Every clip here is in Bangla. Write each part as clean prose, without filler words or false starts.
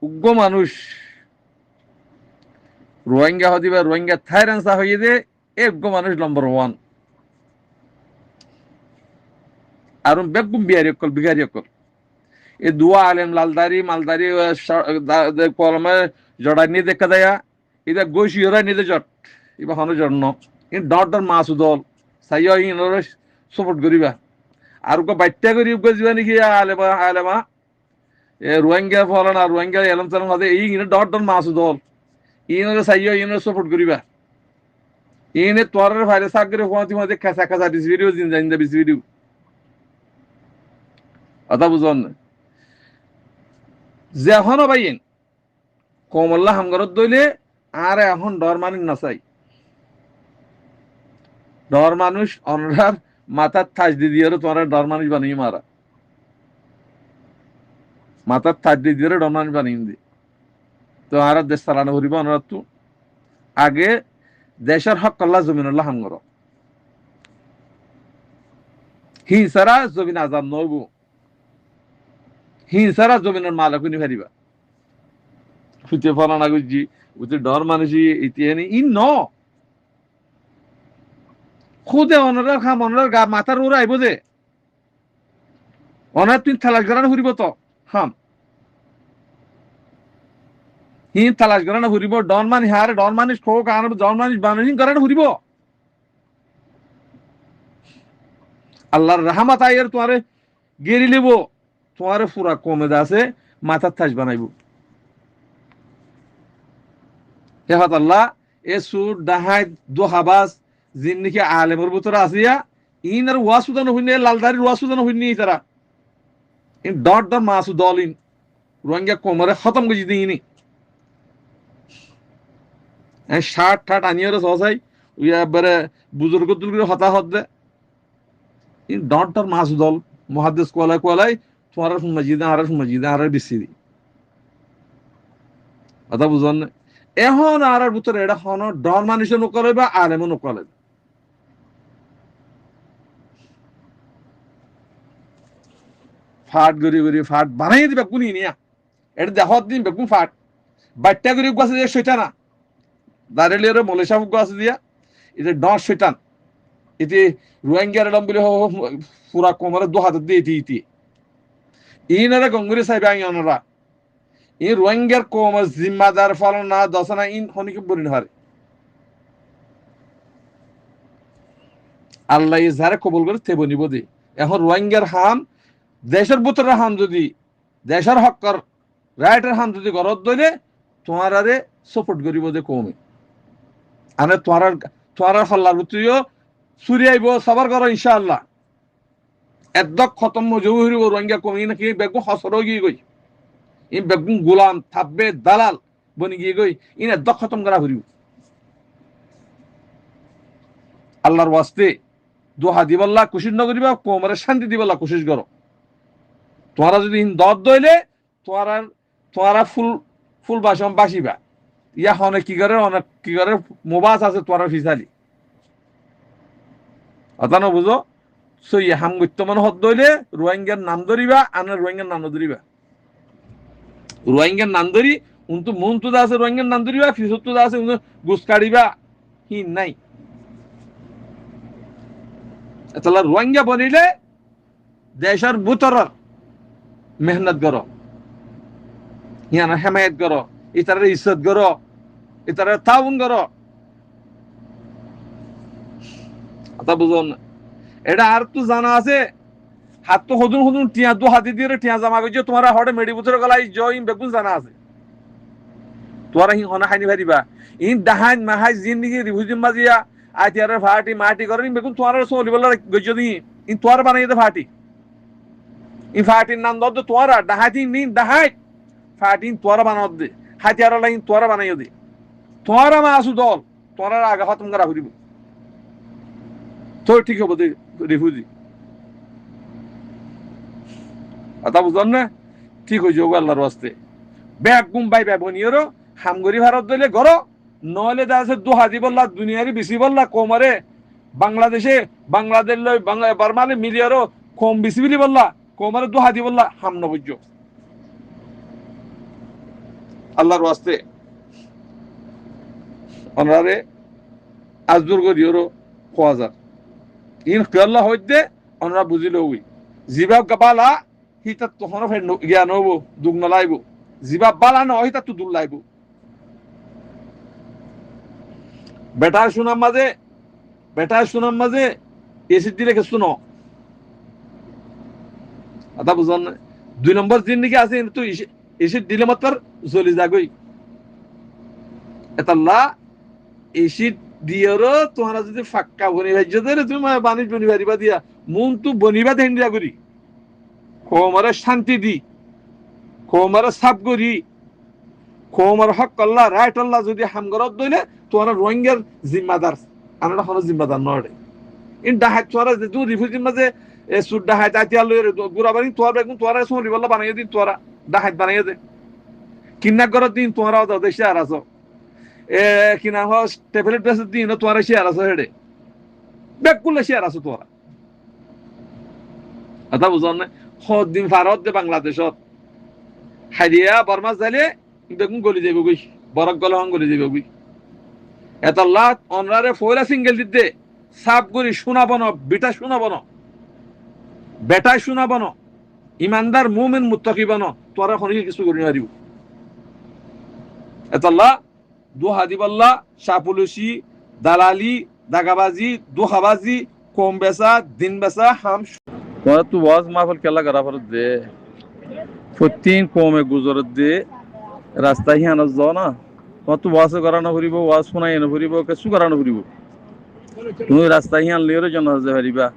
উগ্র মানুষ রোহিঙ্গা হদিবা রোহিঙ্গা থাইরান্সা হয়ে দে এ উগ্র মানুষ নম্বর ওয়ান আর বেগুম বিহারি অকল বিহারি অকল এ দুয়া আলেম লালদারি মালদারি কলমে জড়াই দেখা দেয়া এটা গৈছি ওরা নিতে জট এবার হন জন্য ইন ডর মাসুদল সাইয়া ইন সাপোর্ট করিবা আর বাচ্চা করি যাবা নাকি আলেমা আলেমা এ রোহিঙ্গা ফলন আর রোহিঙ্গা এলম সালম হাতে এই ডর মাসুদল ইনরে সাইয়া ইনরে সাপোর্ট করিবা ইনে তোর ভাইরে সাগরে ফোঁতি মধ্যে খাসা খাসা দিস ভিডিও দিন জানি দিস ভিডিও কথা বুঝন যে এখনো বাইন কমল্লা হামগরত দইলে আর এখন ডর মানি নাচাই ডর মানুষ অনরার মাথার থাজ দিয়ে তোমার ডর মানুষ বানিয়ে মারা মাথার থাজ দিয়ে ডর মানুষ বানিয়ে দি তো আর দেশ চালানো করিব অনরাত তো আগে দেশের হক আল্লাহ জমিনুল্লাহ হামগর হিংসারা জমিন আজাদ নইব হিংসারা জমিনের মালাকুনি ফারিবা ফুটে ফলানা গুজি উতে ডর মানুষই ইতিহানি ইন ন খুদে অনরার খাম অনরার গা মাথার ওরা আইব যে অনার তুই থালাস গড়ানো ফুরিব তো হাম হিন থালাস গড়ানো ফুরিব ডন মান হারে ডন মানিস খো কান ডন মানিস বানিস গড়ানো ফুরিব আল্লাহর রাহমাত আইয়ের তোমারে গেরি লিব তোমারে পুরা কমে আছে মাথার থাস বানাইব হেফাত আল্লাহ এ সুর ডাহাই দোহাবাস জিন নাকি আলেমর ভিতরে আসিয়া ইন আর ওয়াসুদানো হইনি লালদারি ওয়াসুদানো হইনি তারা ইন ডট দ মাসু দলিন রোহিঙ্গা কোমরে খতম করে দিইনি শার্ট ঠাট আনিয়ে সহসাই একবারে বুজুর্গ তুলগুলো হতাহত দে ইন ডট দ মাসু দল মহাদেশ কোয়ালাই কোয়ালাই তোমার মসজিদে আর মসজিদে আর বেশি দি কথা বুঝন এখন আর ভিতরে এটা হন ডর মানুষও নকলে বা আলেমও নকলে ফাট গড়ি গড়ি ফাট বানাই দিবে কোনি নিয়া এটা দেহত দিন বেগুন ফাট বাচ্চা গড়ি গাছে দিয়ে শৈতানা দাঁড়িয়ে মলেশা গাছ দিয়া এটা ডর শৈতান এতে রোহিঙ্গার এরম বলে পুরা কোমরে দু হাতে দিয়ে ইতি ইনারা গঙ্গুরি সাহেব আইনরা এই রোহিঙ্গার কোমর জিম্মাদার ফলন না দশনা ইন হনিকে বলি হারে আল্লাহ যারা কবল করে তেব নিব দে এখন রোহিঙ্গার হাম দেশের বুতরের হাম যদি দেশের হকর রাইটের হাম যদি গরত দইলে তোমার আরে সাপোর্ট করিব যে কমে আনে তোমার হল্লার বুতরিও চুরি আইব সবার ঘর ইনশাআল্লাহ একদক খতম মজু হইব রোহিঙ্গা কমি নাকি বেগুন হসর গিয়ে গই ই বেগুন গোলাম থাকবে দালাল বনি গিয়ে গই ইন একদক খতম করা হইব আল্লাহর ওয়াস্তে দোহা দিবল্লা কুশিস নগরিবা কোমরে শান্তি দিবল্লা কুশিস করো তোমরা যদি দর দইলে তোমরা ফুল বাসম বাসিবা ইয়া অনেক কি করে মোবাস আছে তোমরা ফিসালি অতা না বুঝো সো ইয়ে হাম গত্য মনে হত দইলে রোহিঙ্গার নাম ধরিবা আনার রোহিঙ্গার নাম ধরিবা রোহিঙ্গার নাম ধরি উন্তু মন তো আছে রোহিঙ্গার নাম ধরিবা ফিসত তো আছে গুস কাড়িবা হি নাই তাহলে রোহিঙ্গা বনিলে দেশের বুতরর মেহনত করো ইয়ানা হেমায়ত করো ইতার ইজ্জত করো ইতার তাউন করো কথা বুঝুন এটা আর তো জানা আছে হাত তো হদুন টিয়া দু হাতি দিয়ে টিয়া জামা করছে তোমার হটে মেডি বুতরে গলাই জয় বেগুন জানা আছে তোরা হি হনা খাইনি ভারিবা ইন দাহান মাহাই জিন্দিগি রিভুজিম বাজিয়া আতিয়ার ফাটি মাটি করেন বেগুন তোমার সলিবলা গজ্জ দি ইন তোর বানাইতে ফাটি ই ফাটির নাম দদ তোরা ডাহাতি নিন ডাহাই ফাটিন তোরা বানাও দে হাতিয়ার লাইন তোরা বানাইও দে তোরা মাসু দল তোরা আগা খতম করা হইব তো ঠিক হবে দে রিফিউজি কথা বুঝন না ঠিক হয়ে যাবো আল্লাহর ওয়াস্তে ব্যাগ গুম্বাই ব্যবনীয়রও হামগরি ভারত দলে গড় নহলে দাসে দোহা দি বললা দুনিয়ারি বেশি বললা কমারে বাংলাদেশে বাংলাদেশ লই বাংলা বার্মালে মিলিয়ারও কম বেশি বলি বললা কমারে দোহা দি বললা হাম নবজ্য আল্লাহর ওয়াস্তে ওনারে আজদুর করিওরও খোয়া যার ইন খেয়াল্লা হইতে ওনারা বুঝিল ওই জিবাব গাবালা হিতাত তখন ফের জ্ঞান হবো দুগ নলাইব জিবাব বালা ন হিতাত তো দুল লাইব বেটার শুনার মাঝে এসিড দিলে কে শুনো আদা বুঝন 2 নম্বর দিন নাকি আছে কিন্তু এসিড দিলে মাত্র চলে যাগই এতাল্লা এসিড দিয়েরও তোমরা যদি ফাক্কা বনি ভাজ্য দেরে তুমি বানিশ বনি ভারিবা দিয়া মন তু বনিবা দেন্ডিয়া করি কোমরে শান্তি দি কোমরে সাপ করি কোমর হক আল্লাহ রাইট আল্লাহ যদি হামগরত দইলে তোমরা রোহিঙ্গার জিম্মাদার আমরা হলো জিম্মাদার নড়ে ইন ডাহাত তোরা যে দু রিফিউজি মাঝে এ সুদ ডাহাত আতিয়া লইরে গুরাবারি তোরা বেগুন তোরা সোরি বল্লা বানাইয়ে দিন তোরা ডাহাত বানাইয়ে দে কিন্না করত দিন তোরা দাও দেশে আর আছো এ কিনা হস ট্যাবলেট বেস দিন তোরা শেয়ার আছো হেডে বেকুলে শেয়ার আছো তোরা আতা বুঝন না হদ দিন ভারত দে বাংলাদেশত হারিয়া বর্মা জালে বেগুন গলি যাইব গই বরক গলহং গলি যাইব গই এতাল্লাহ অনরারে ফয়লা সিঙ্গেল দিতে সাপ গরি শোনাবো না বিটা শোনাবো না বেটাই শোনাবো না ইমানদার মুমিন মুত্তাকি বানো তোরা খনি কিছু করি নারিব এতাল্লাহ দুহা দিবাল্লাহ সাপুলুসি দালালি দাগাবাজি দুহাবাজি কম বেচা দিন বেচা হাম তোরা তো ওয়াজ মাহফিল কেলা করা ফরত দে প্রতিদিন কমে গুজরত দে রাস্তায় হিয়ানো যাও না তোমার তো ওয়াজ করানো ফুরিব ওয়াজ শোনাই এনে ফুরিব কিছু করানো ফুরিব তুমি রাস্তায় হিয়ান লিওর জন্য হতে পারিবা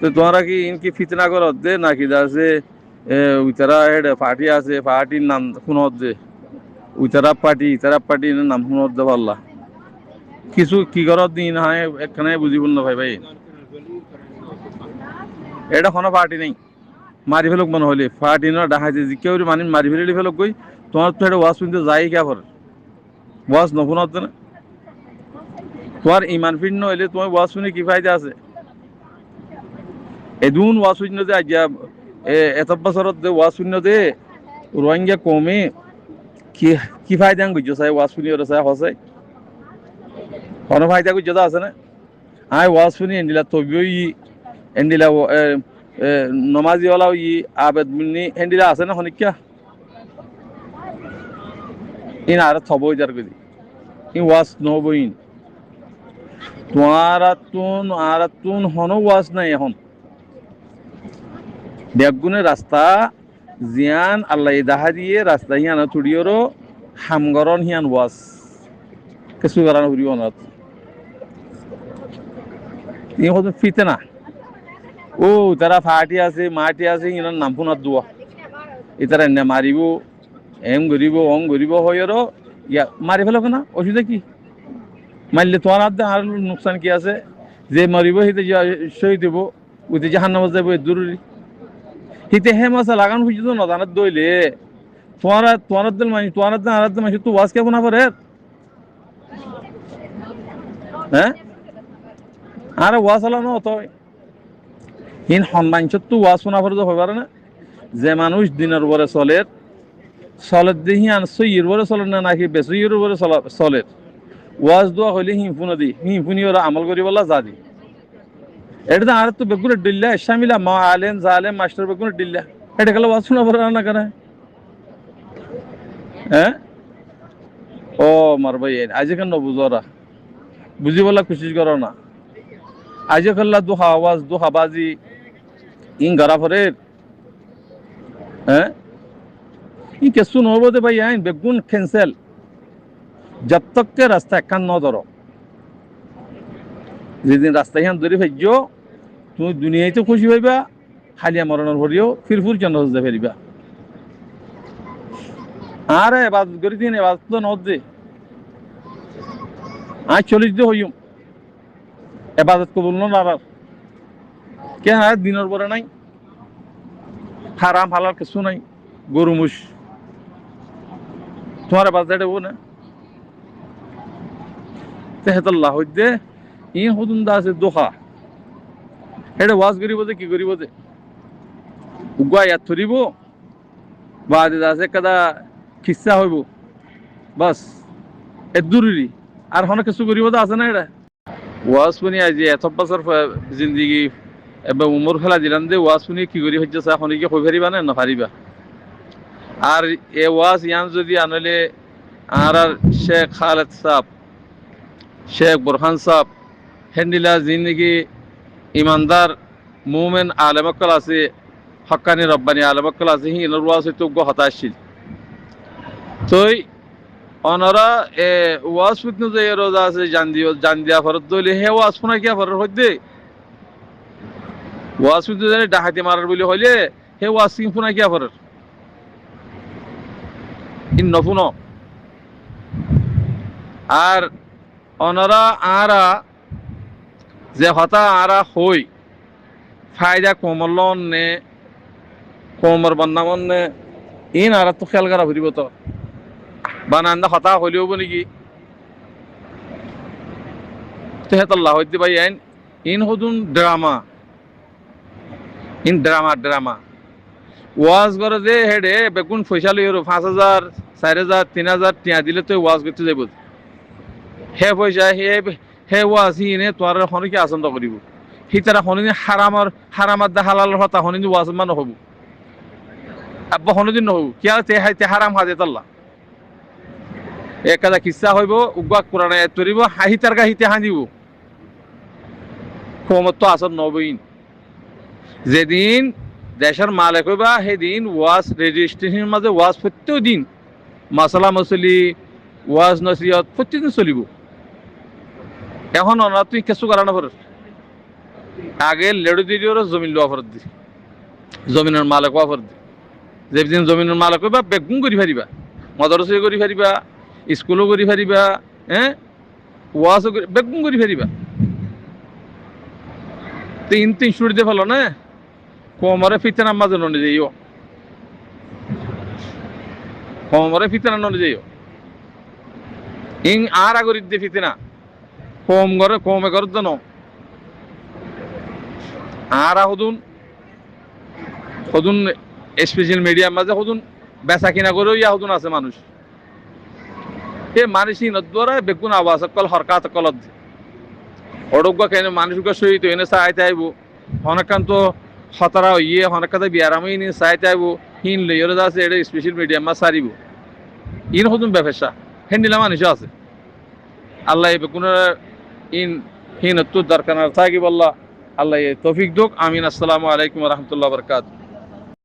তো তোমরা কি ইনকি ফিতনা করত দে নাকি আছে উইতারা হেড পার্টি আছে পার্টির নাম শুনত দে উইতারা পার্টি নাম শুনত দে পারলা কিছু কি করত দিন হয় একখানে বুঝিব না ভাই এটা কোনো পার্টি নেই মারি ফেলক মনে হলে পার্টি না ডাহাইছে যে কেউ মানি মারি ফেলে ফেলক কই তোমার তো এটা ওয়াজ শুনতে যাই কে পরে ওয়াজ নশুনত না তোমার ইমান ফিন্ন হইলে তোমার ওয়াজ শুনে কি ফায়দা আছে এদুন ওয়াজ শূন্য দে আজ্ঞা এত বছরত দে ওয়াজ শূন্য দে রোহিঙ্গা কমে কি ফায়দা গুজো চাই ওয়াজ শুনি ওরা চাই হসাই কোনো ফায়দা গুজো আছে না আই ওয়াজ শুনি এন্ডিলা তবিও এন্ডিলা নমাজিওয়ালাও আবেদ মিনি এন্ডিলা আছে না হনিকা ইন আর থবই যার কদি ইন ওয়াজ নহবইন তোমারাতুন হনো ওয়াজ নাই এখন বেগুনে রাস্তা জিয়ান আল্লাহ দাহা দিয়ে রাস্তা হিয়ান থুড়িওরও হামগরন হিয়ান ওয়াজ কিছু করানো ফুরিব না ইয়ে হতো ফিতে না ও তারা ফাটি আছে মাটি আছে ইনার নাম ফোনার দোয়া ইতারা এনে মারিব এম গরিব অং গরিব হয়েরও ইয়া মারি ফেলক না অসুবিধা কি মারলে তোমার হাতে আর নোকসান কি আছে যে মারিব হিতে শহীদ দেব ওইতে জাহান নামাজ যাবো জরুরি হিতে হে মাসা লাগান খুঁজে তো নদানত দইলে তোমার দিল মানি তোমার আর মাসি তো ওয়াজ কেমন আবার হ্যাঁ আর ওয়াজ আলানো অত হিন সন্মানছত তো ওয়াজ শোনা পরে হয়ে পারে না যে মানুষ দিনের উপরে চলের দেখি আন সইয়ের উপরে চলে না নাকি বেসইয়ের উপরে চলের ওয়াজ দোয়া হইলে হিমফুনি ওরা আমল করি বলা যা দি এটা তো আর তো বেগুনে ডিল্লা ইসলামিলা মা আলেন জালেম মাস্টার বেগুনে ডিল্লা এটা গেলে ওয়াজ শোনা পরে না কেন হ্যাঁ ও মার ভাই আজ কেন বুঝোরা বুঝি বলা কোশিশ করো না আজ কাল্লা দুহা আওয়াজ দুহা বাজি ইন গড়া পরে হ্যাঁ ই কেসু নহবতে ভাই আইন বেগুন ক্যান্সেল जब तक के रास्ता एकान न धरो যেদিন রাস্তা হিয়ান ধরে ফেলছ তুমি দুনিয়ায় তো খুশি হইবা হালিয়া মরণের ভরিও ফিরফুর জন্য হতে ফেরিবা আরে এবাদত করি দিন এবাদত তো নদ দে আজ 40 দিন হইম এবাদত কবুল না আর কে আর দিনের পরে নাই হারাম হালাল কিছু নাই গরু মুশ তোমার এবাদত দেবো না তেহতাল্লাহ হইতে ই হুদুন্দা আছে দোহা এটা ওয়াজ করিব যে কি করিব যে উগা ইয়াত থরিব বাদে আছে কাদা খিচ্ছা হইব বাস এ দূরেরই আর হনে কিছু করিব তো আছে না এটা ওয়াজ শুনি আজি এত বছর জিন্দগি এবার উমর ফেলা দিলাম যে ওয়াজ শুনি কি করি হচ্ছে এখন কি কই পারিবা না নপারিবা আর এ ওয়াজ ইয়ান যদি আনলে আর শেখ খালেদ সাহ শেখ বোরহান সাহ হেন্ডিলা জিন্দগি ইমানদার মুমেন আলেমকল আছে হক্কানি রব্বানি আলেমকল আছে হিনের ওয়াজ হইতে হতাশীল তই অনরা এ ওয়াজ ফুটনো যে রোজা আছে জান দিয়া ফরত দইলে হে ওয়াজ শোনা কিয়া ফরত হইতে ওয়াজ ফুটনো জানি ডাহাতি মারার বলে হইলে হে ওয়াজ সিং শোনা কিয়া ফরত ইন নফুন আর অনরা আরা যে হতা আরা হই ফায়দা কোমলন নে কোমর বন্দামন নে ইন আর তো খেয়াল করা ফুরিব তো বানান্দা হতা হইলেও নাকি তেহেতল্লাহ হইতে ভাই আইন ইন হদুন ড্রামা ইন ড্রামা ওয়াজ করে যে হেডে বেগুন পয়সা লই 5,000 4,000 3,000 টিয়া দিলে তো ওয়াজ করতে যাইব হে পয়সা হে ওয়াজ হিনে তোর হনকে আচন্দ করিব হি তারা হনিদিন হারামার দা হালাল হতা হনিদিন ওয়াজ মান হবু আব্বা হনিদিন নহবু কিয়া তে হারাম হাজে তাল্লা একাদা কিসা হইব উগা কোরআন আয়াত করিব হাহি তার গাহিতে হাঁদিব ক্ষমত তো আসর নবইন যেদিন দেশের মালিক হইবা সেদিন ওয়াজ রেজিস্ট্রেশনের মাঝে ওয়াজ প্রত্যেক দিন মাসালা মসলি ওয়াজ নসিহত প্রত্যেকদিন চলিব এখন অনা তুই কিছু করা না পারস আগে লেডু দিদিওর জমিন লওয়া ফরত দি জমিনের মালিক হওয়া ফরত দি যেদিন জমিনের মালিক হইবা বেগুন করি পারিবা মদরসে করি পারিবা স্কুলও করি পারিবা হ্যাঁ ওয়াজও বেগুন করি পারিবা তিন স্টুডি দিয়ে ফেলো না কোমরে ফিতনা মাঝে ননে যাইও কোমরে ফিতনা ননে যাইও ইং আর আগরিত দিয়ে ফিতনা কমে করে জান আর হদুন স্পেশাল মিডিয়ার মাঝে হদুন বেচা কিনা করেও ইয়া হদুন আছে মানুষ এ মানুষ দ্বারা বেগুন আওয়াজ কল হরকাত কলত অডজ্ঞ কেন মানুষকে সহিত এনে চাইতে আইব হনকান্ত হতারা ইয়ে হনকাতে বিয়ারামই নি চাইতে আইব হিন লইরে আছে এটা স্পেশাল মিডিয়াম মা সারিব ইন হদুন ব্যবসা হেন্ডিলা মানুষ আছে আল্লাহ বেগুনের ইন হিন তো দরকার থাকি বললা আল্লাহ তৌফিক দুক আমিন আসসালামু আলাইকুম ওয়া রাহমাতুল্লাহি ওয়া বারাকাতুহু